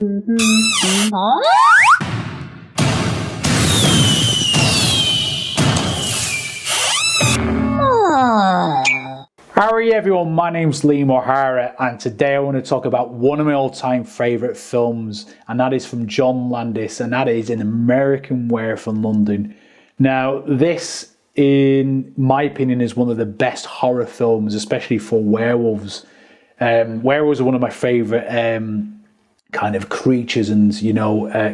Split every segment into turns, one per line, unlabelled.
Howdy everyone, my name's Liam O'Hara and today I want to talk about one of my all-time favourite films, and that is from John Landis, and that is An American Werewolf in London. Now this, in my opinion, is one of the best horror films, especially for werewolves. Werewolves are one of my favourite kind of creatures and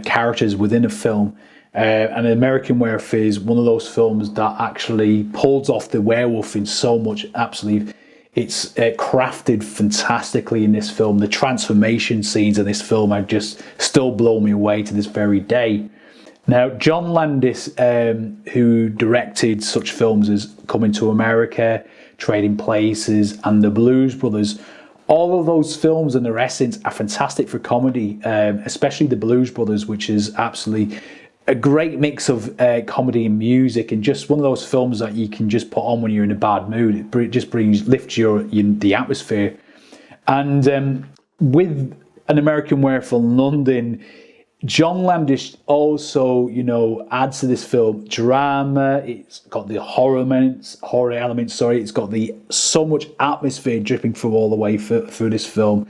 characters within a film. And An American Werewolf is one of those films that actually pulls off the werewolf in so much. Absolutely, it's crafted fantastically in this film. The transformation scenes in this film are just still blow me away to this very day. Now, John Landis, who directed such films as Coming to America, Trading Places, and The Blues Brothers, all of those films in their essence are fantastic for comedy, especially The Blues Brothers, which is absolutely a great mix of comedy and music, and just one of those films that you can just put on when you're in a bad mood. It just lifts the atmosphere. And with An American Werewolf in London, John Landis also, adds to this film drama. It's got the horror elements. It's got so much atmosphere dripping through all the way through this film.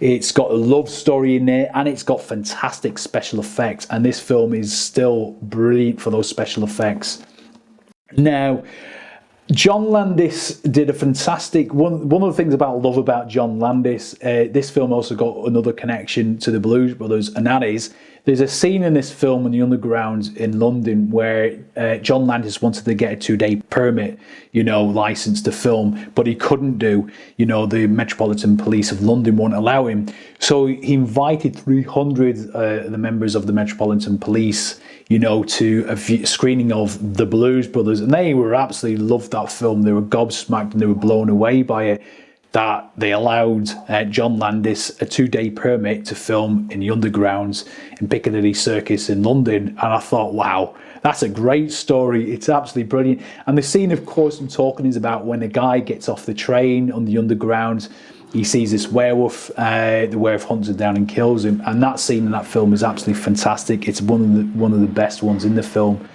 It's got a love story in there, and it's got fantastic special effects. And this film is still brilliant for those special effects. Now, John Landis did a fantastic one of the things I love about John Landis. This film also got another connection to the Blues Brothers, and that is there's a scene in this film in the underground in London where John Landis wanted to get a 2-day permit, license to film, but he couldn't do. The Metropolitan Police of London won't allow him. So he invited 300 the members of the Metropolitan Police, to a screening of The Blues Brothers, and they were absolutely loved that film. They were gobsmacked and they were blown away by it, that they allowed John Landis a 2-day permit to film in the undergrounds in Piccadilly Circus in London. And I thought, wow, that's a great story. It's absolutely brilliant. And the scene, of course, I'm talking is about when a guy gets off the train on the underground. He sees this werewolf, the werewolf hunts him down and kills him. And that scene in that film is absolutely fantastic. It's one of the best ones in the film.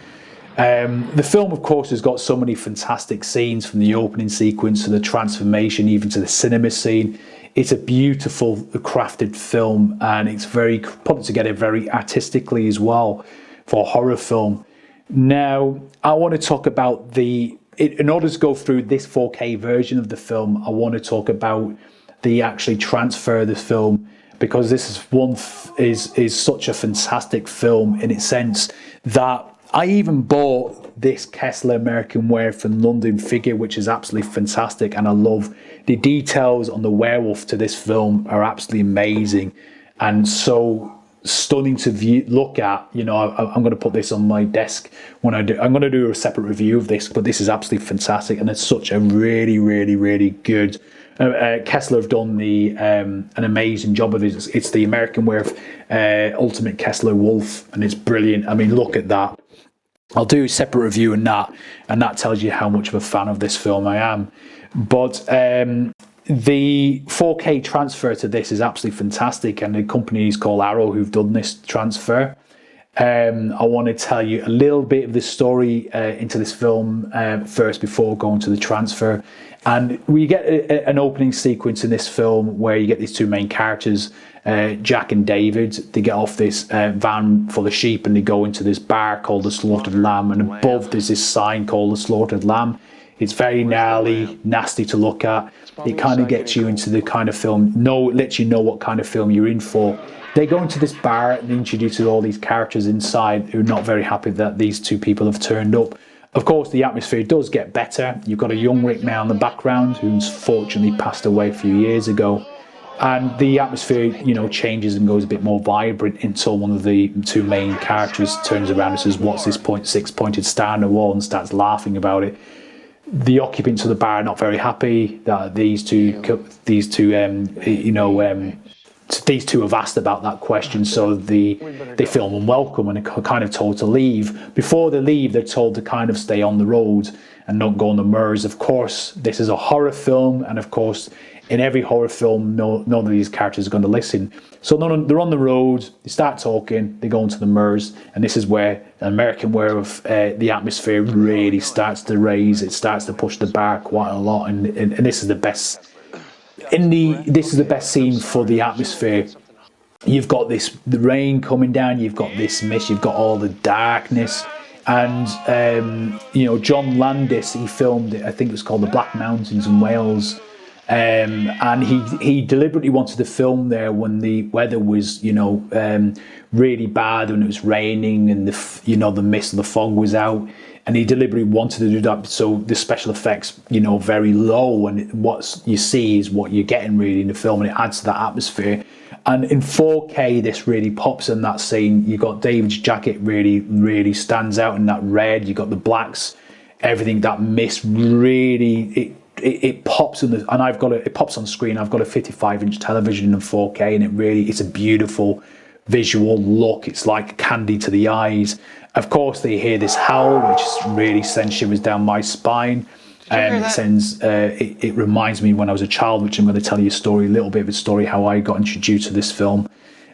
The film, of course, has got so many fantastic scenes, from the opening sequence to the transformation, even to the cinema scene. It's a beautiful, crafted film, and it's put together very artistically as well for a horror film. Now, I want to talk about in order to go through this 4K version of the film, I want to talk about the actually transfer of the film, because this is such a fantastic film in its sense that I even bought this Kessler American Werewolf in London figure, which is absolutely fantastic, and I love the details on the werewolf to this film are absolutely amazing and so stunning to look at. I'm going to put this on my desk when I'm going to do a separate review of this, but this is absolutely fantastic, and it's such a really, really, really good. Kessler have done an amazing job of this. It's the American Werewolf Ultimate Kessler Wolf, and it's brilliant. I mean, look at that. I'll do a separate review on that, and that tells you how much of a fan of this film I am. But the 4K transfer to this is absolutely fantastic, and the company is called Arrow who've done this transfer. I want to tell you a little bit of the story into this film first before going to the transfer. And we get an opening sequence in this film where you get these two main characters, Jack and David. They get off this van full of sheep and they go into this bar called the Slaughtered Lamb, and above there's this sign called the Slaughtered Lamb. It's very gnarly, nasty to look at. It kind of gets you into the kind of film, lets you know what kind of film you're in for. They go into this bar and introduce all these characters inside who are not very happy that these two people have turned up. Of course, the atmosphere does get better. You've got a young Rick May in the background, who's fortunately passed away a few years ago. And the atmosphere, changes and goes a bit more vibrant until one of the two main characters turns around and says, "What's this six-pointed star on the wall?" and starts laughing about it. The occupants of the bar are not very happy that these two have asked about that question, so they feel unwelcome and are kind of told to leave. Before they leave, they're told to kind of stay on the road and not go on the moors. Of course, this is a horror film, and of course, in every horror film, none of these characters are going to listen. So they're on the road, they start talking, they go into the mirrors, and this is where American Werewolf, the atmosphere really starts to raise. It starts to push the bar quite a lot, and this is the best. This is the best scene for the atmosphere. You've got the rain coming down, you've got this mist, you've got all the darkness. And, John Landis, he filmed it, I think it was called The Black Mountains in Wales. And he deliberately wanted to film there when the weather was, really bad, when it was raining and the mist and the fog was out. And he deliberately wanted to do that, so the special effects, very low, and what you see is what you're getting really in the film, and it adds to that atmosphere. And in 4K, this really pops in that scene. You got David's jacket really stands out in that red. You got the blacks, everything, that mist really it pops in and it pops on screen. I've got a 55-inch television in 4K, and it's a beautiful visual look. It's like candy to the eyes. Of course, they hear this howl, which really sends shivers down my spine. It reminds me when I was a child, which I'm going to tell you a little bit of a story, how I got introduced to this film.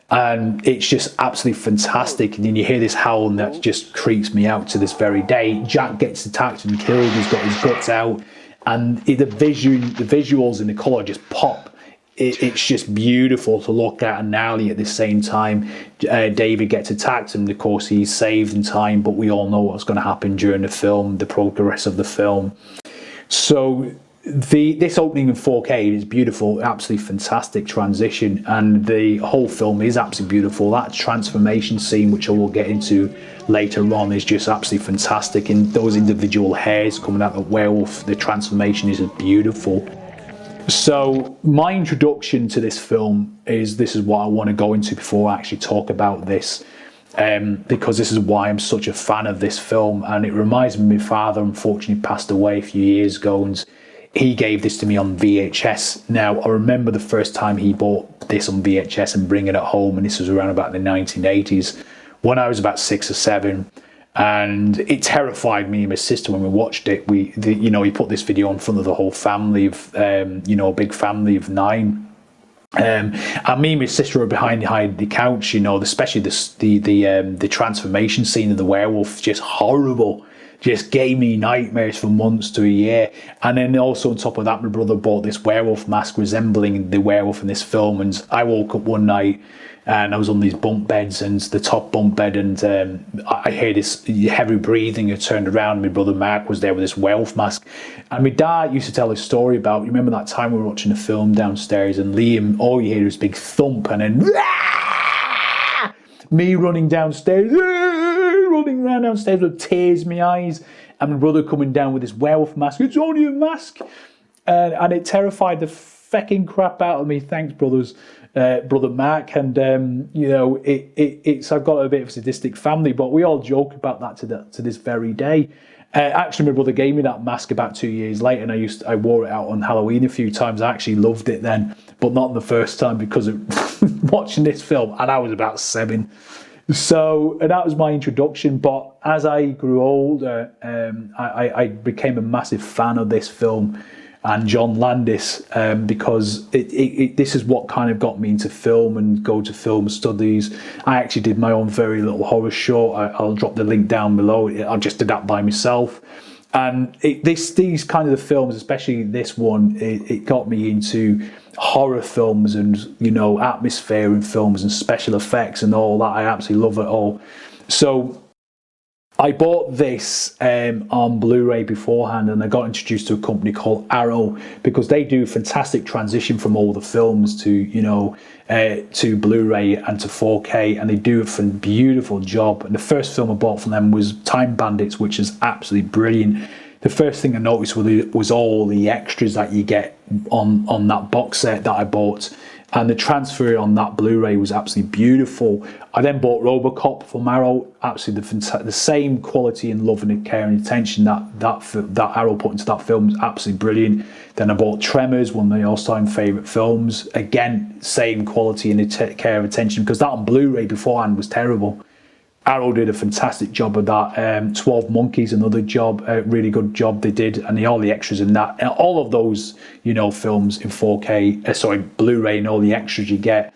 And it's just absolutely fantastic. And then you hear this howl, and that just creeps me out to this very day. Jack gets attacked and killed. He's got his guts out. And the visuals and the colour just pop. It's just beautiful to look at, and gnarly at the same time. David gets attacked, and of course he's saved in time, but we all know what's going to happen during the film, the progress of the film. So this opening in 4K is beautiful, absolutely fantastic transition, and the whole film is absolutely beautiful. That transformation scene, which I will get into later on, is just absolutely fantastic, and those individual hairs coming out of the werewolf, the transformation is beautiful. So my introduction to this film this is what I want to go into before I actually talk about this, because this is why I'm such a fan of this film. And it reminds me, my father unfortunately passed away a few years ago, and he gave this to me on VHS. Now, I remember the first time he bought this on VHS and bringing it home, and this was around about the 1980s, when I was about 6 or 7. And it terrified me and my sister when we watched it. He put this video in front of the whole family of, a big family of 9. And me and my sister were behind the couch, especially the transformation scene of the werewolf, just horrible. Just gave me nightmares for months to a year. And then also on top of that, my brother bought this werewolf mask resembling the werewolf in this film. And I woke up one night and I was on these bunk beds, and the top bunk bed, and I heard this heavy breathing. I turned around, and my brother Mark was there with this werewolf mask. And my dad used to tell a story about, you remember that time we were watching a film downstairs, and Liam, all you hear is big thump, and then me running downstairs, running around downstairs with tears in my eyes, and my brother coming down with this werewolf mask. It's only a mask. And it terrified the fecking crap out of me. Thanks, brothers. Brother Mark, and it's I've got a bit of a sadistic family, but we all joke about that to this very day. Actually, my brother gave me that mask about 2 years later, and I wore it out on Halloween a few times. I actually loved it then, but not the first time, because of watching this film, and I was about 7. So, and that was my introduction. But as I grew older, I became a massive fan of this film and John Landis, because this is what kind of got me into film and go to film studies. I actually did my own very little horror short. I'll drop the link down below. I just did that by myself. And these kind of the films, especially this one, it got me into horror films and, atmosphere in films and special effects and all that. I absolutely love it all. So I bought this on Blu-ray beforehand, and I got introduced to a company called Arrow, because they do a fantastic transition from all the films to Blu-ray and to 4K, and they do a beautiful job. And the first film I bought from them was Time Bandits, which is absolutely brilliant. The first thing I noticed was all the extras that you get on that box set that I bought. And the transfer on that Blu-ray was absolutely beautiful. I then bought RoboCop from Arrow. Absolutely the same quality and love and care and attention that Arrow put into that film was absolutely brilliant. Then I bought Tremors, one of my all-time favourite films. Again, same quality and care and attention, because that on Blu-ray beforehand was terrible. Arrow did a fantastic job of that. 12 Monkeys, another job, a really good job they did, and all the extras in that, and all of those, you know, films in 4K, Blu-ray, and all the extras you get.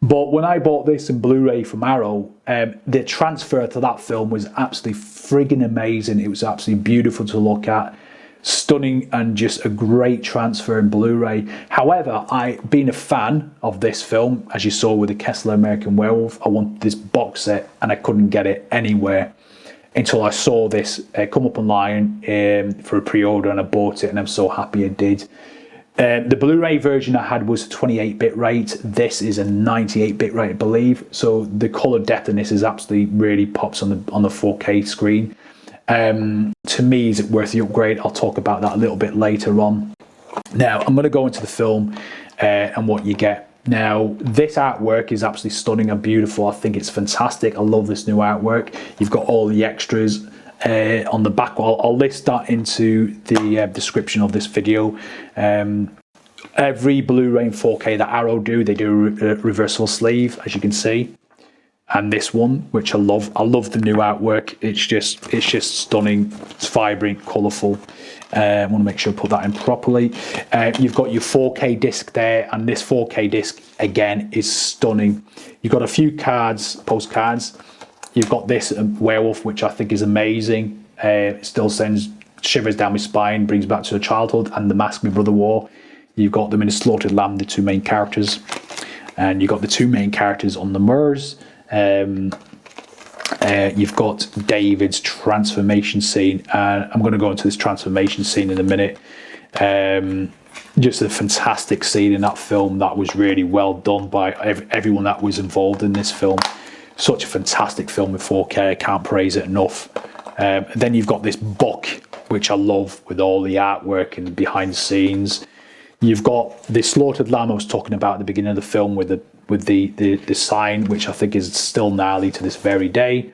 But when I bought this in Blu-ray from Arrow, the transfer to that film was absolutely friggin' amazing. It was absolutely beautiful to look at, stunning, and just a great transfer in Blu-ray. However, being a fan of this film, as you saw with the Kessler American Werewolf, I wanted this box set and I couldn't get it anywhere until I saw this come up online for a pre-order, and I bought it, and I'm so happy I did. The Blu-ray version I had was 28-bit rate. This is a 98-bit rate, I believe. So the color depth in this is absolutely really pops on the 4K screen. To me, is it worth the upgrade? I'll talk about that a little bit later on. Now, I'm going to go into the film and what you get. Now, this artwork is absolutely stunning and beautiful. I think it's fantastic. I love this new artwork. You've got all the extras on the back. I'll list that into the description of this video. Every Blu-ray in 4K that Arrow do, they do a reversible sleeve, as you can see. And this one, which I love the new artwork. It's just stunning. It's vibrant, colourful. I want to make sure I put that in properly. You've got your 4K disc there, and this 4K disc again is stunning. You've got a few postcards. You've got this werewolf, which I think is amazing. It still sends shivers down my spine, brings back to childhood, and the mask my brother wore. You've got them in a Slaughtered Lamb, the two main characters, and you've got the two main characters on the mirrors. You've got David's transformation scene, and I'm going to go into this transformation scene in a minute. Just a fantastic scene in that film that was really well done by everyone that was involved in this film. Such a fantastic film in 4K, I can't praise it enough. Then you've got this book, which I love, with all the artwork and behind the scenes. You've got the Slaughtered Lamb I was talking about at the beginning of the film with the sign, which I think is still gnarly to this very day.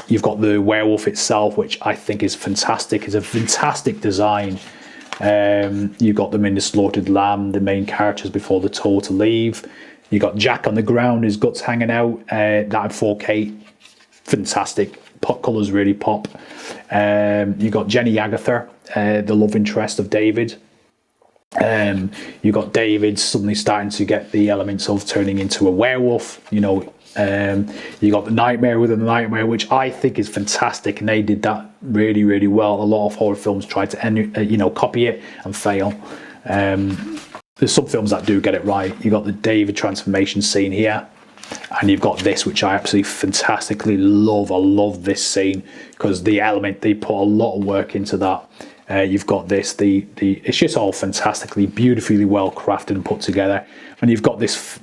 You've got the werewolf itself, which I think is fantastic. It's a fantastic design. You've got them in the Slaughtered Lamb, the main characters before they're told to leave. You got Jack on the ground, his guts hanging out. That in 4K, fantastic. Colours really pop. You got Jenny Agatha, the love interest of David. You got David suddenly starting to get the elements of turning into a werewolf. You know, you got the Nightmare within the Nightmare, which I think is fantastic, and they did that really, really well. A lot of horror films try to, copy it and fail. There's some films that do get it right. You got the David transformation scene here, and you've got this, which I absolutely fantastically love. I love this scene because the element, they put a lot of work into that. You've got this, it's just all fantastically, beautifully well crafted and put together. And you've got this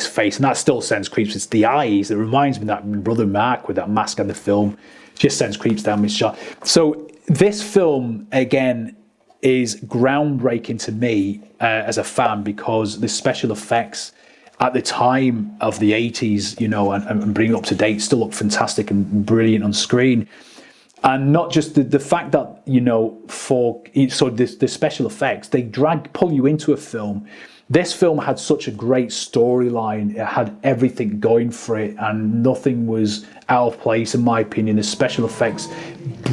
face, and that still sends creeps. It's the eyes. It reminds me of that brother Mark with that mask on the film. Just sends creeps down my shot. So this film again is groundbreaking to me as a fan, because the special effects at the time of the 80s, and bring it up to date, still look fantastic and brilliant on screen. And not just the fact that, the special effects, they pull you into a film. This film had such a great storyline. It had everything going for it, and nothing was out of place, in my opinion. The special effects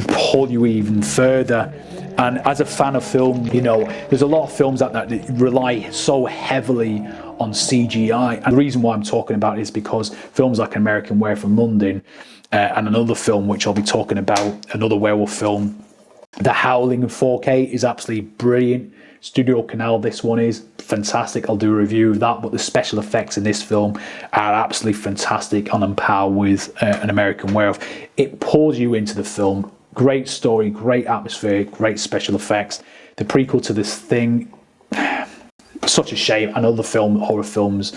pull you even further. And as a fan of film, there's a lot of films that rely so heavily on CGI. And the reason why I'm talking about it is because films like American Werewolf from London, and another film which I'll be talking about, another werewolf film, The Howling in 4K, is absolutely brilliant. Studio Canal, this one is fantastic. I'll do a review of that, but the special effects in this film are absolutely fantastic, on par with an American Werewolf. It pulls you into the film. Great story, great atmosphere, great special effects. The prequel to this thing, such a shame. And other horror films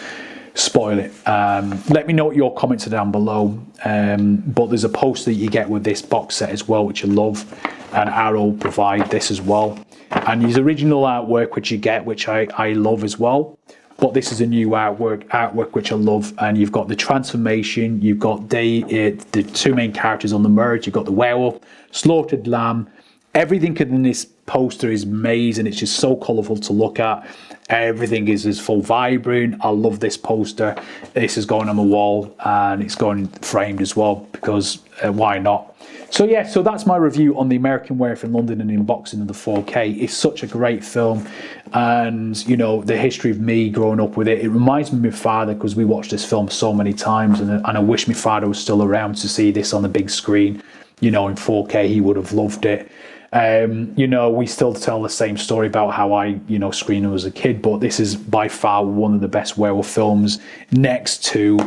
spoil it. Let me know what your comments are down below. But there's a poster that you get with this box set as well, which I love, and Arrow provide this as well. And his original artwork, which you get, which I love as well. But this is a new artwork which I love. And you've got the transformation, you've got the two main characters on the merge, you've got the werewolf, Slaughtered Lamb. Everything in this poster is amazing. It's just so colourful to look at. Everything is full vibrant. I love this poster. This is going on the wall, and it's going framed as well, because why not? So yeah, so that's my review on the American Werewolf in London and the unboxing of the 4K. It's such a great film, and you know, the history of me growing up with it, it reminds me of my father, because we watched this film so many times, and I wish my father was still around to see this on the big screen, you know, in 4K. He would have loved it. You know, we still tell the same story about how I, you know, screened it as a kid, but this is by far one of the best werewolf films, next to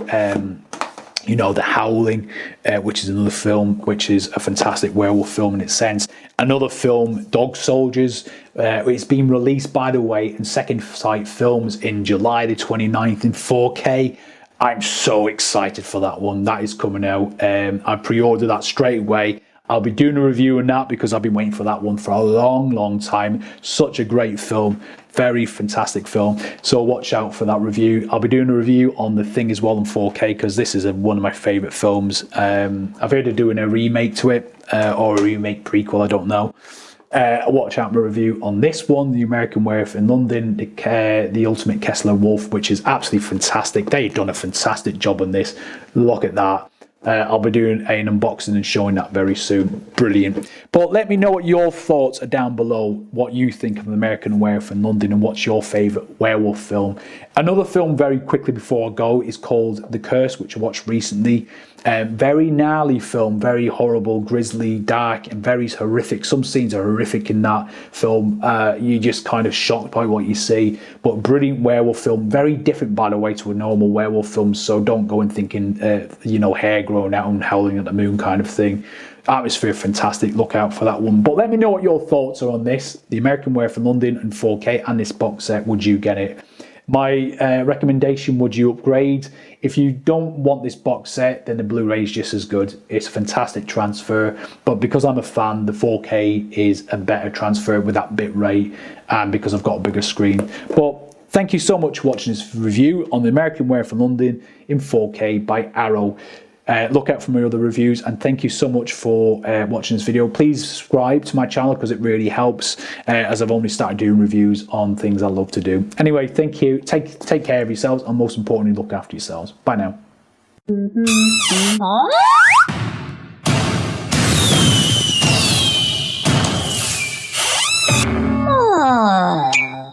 you know, The Howling, which is another film which is a fantastic werewolf film in its sense. Another film, Dog Soldiers, it's been released, by the way, in Second Sight Films in July the 29th in 4K. I'm so excited for that one. That is coming out. I pre-ordered that straight away. I'll be doing a review on that because I've been waiting for that one for a long time. Such a great film. Very fantastic film. So watch out for that review. I'll be doing a review on The Thing as well in 4K, because this is one of my favourite films. I've heard of doing a remake to it, or a remake prequel, I don't know. Watch out for my review on this one, The American Werewolf in London, the Ultimate Kessler Wolf, which is absolutely fantastic. They've done a fantastic job on this. Look at that. I'll be doing an unboxing and showing that very soon. Brilliant. But let me know what your thoughts are down below, what you think of the American Werewolf in London, and what's your favourite werewolf film. Another film very quickly before I go is called The Curse, which I watched recently. Very gnarly film, very horrible, grisly, dark, and very horrific. Some scenes are horrific in that film. You're just kind of shocked by what you see. But brilliant werewolf film. Very different, by the way, to a normal werewolf film. So don't go in thinking, you know, hair growing out and howling at the moon kind of thing. Atmosphere fantastic. Look out for that one. But let me know what your thoughts are on this. The American Werewolf in London and 4K, and this box set. Would you get it? My recommendation, would you upgrade? If you don't want this box set, then the Blu-ray is just as good. It's a fantastic transfer, but because I'm a fan, the 4K is a better transfer with that bit rate, and because I've got a bigger screen. But thank you so much for watching this review on the American Werewolf in London in 4K by Arrow. Look out for my other reviews, and thank you so much for watching this video. Please subscribe to my channel because it really helps, as I've only started doing reviews on things I love to do. Anyway, thank you. Take care of yourselves, and most importantly, look after yourselves. Bye now.